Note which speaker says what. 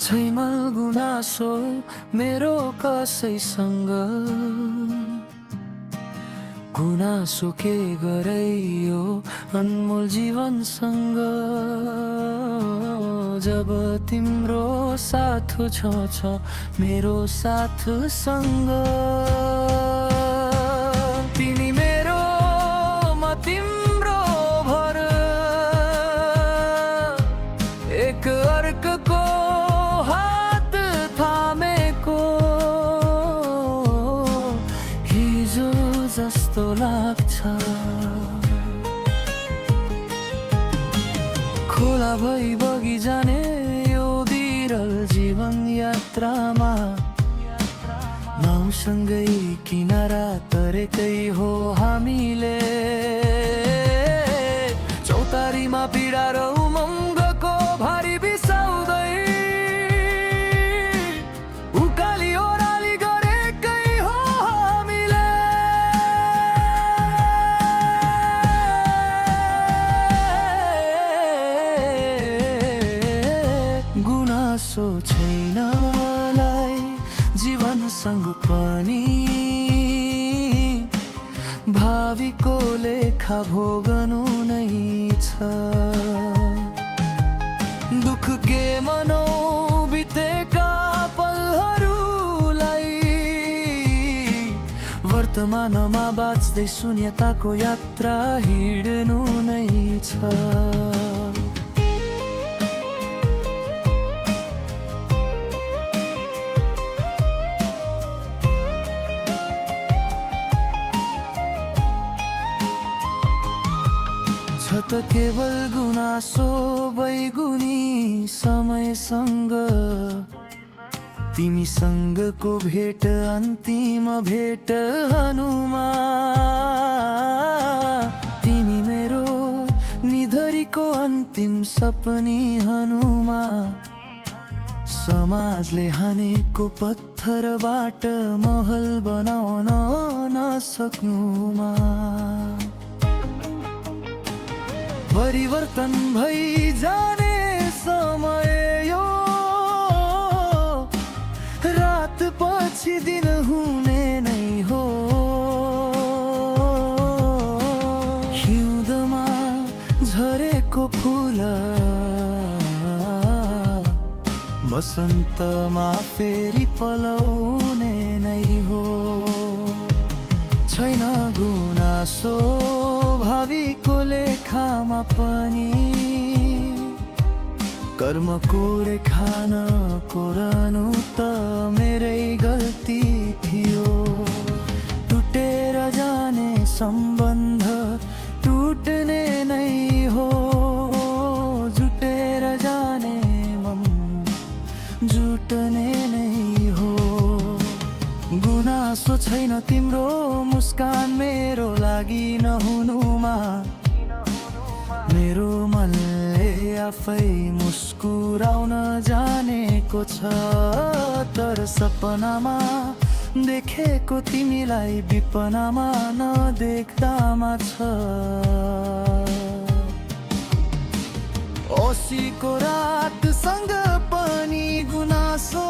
Speaker 1: छैन गुनासो मेरो कसैसँग, गुनासो के गरे यो अनमोल जीवनसँग। जब तिम्रो साथ छ मेरो साथसँग, तिमी मेरो म तिम्रो भर, एक अर्को हात थामेको हिजो जस्तो लाग्छ। खोला भई बगी जाने यो विरल जीवन यात्रामा, नाउँसँगै किनारा तरेकै हो हामीले। चौतारीमा पीडा र उमङ्गको भारी बिसाउँदै, उकाली ओह्राली गरेकै हो हामीले। गुनासो छैन मलाई जीवनसँग पनि, भावीको लेखा भोगनु नै छ। दुःख के मनौ बितेका पलहरूलाई, वर्तमानमा बाँच्दै शून्यताको यात्रा हिँड्नु नै छ। त केवल गुनासो बैगुनी समयसँग, तिमीसँगको भेट अन्तिम भेट हनुमा। तिमी मेरो निधरीको अन्तिम सपनी हनुमा। समाजले हानेको पत्थरबाट महल बनाउन नसक्नुमा, परिवर्तन भई जाने समय यो, रात पछि दिन हुने नै हो। हिउँदमा झरेको फुल बसन्तमा फेरि पलाउने नै हो। छैन गुनासो भावीको लेखामा पनि, कर्मको रेखा नकोरनु त मेरै गल्ती थियो। टुटेर जाने सम्बन्ध टुट्ने नै हो, जुटेर जाने मन जुट्ने नै हो। गुनासो छैन तिम्रो मुस्कान मेरो लागि नहुनुमा, मेरो मनले आफै मुस्कुराउन जानेको छ। तर सपनामा देखेको तिमीलाई विपनामा नदेख्दामा छ। औँसीको रातसँग पनि गुनासो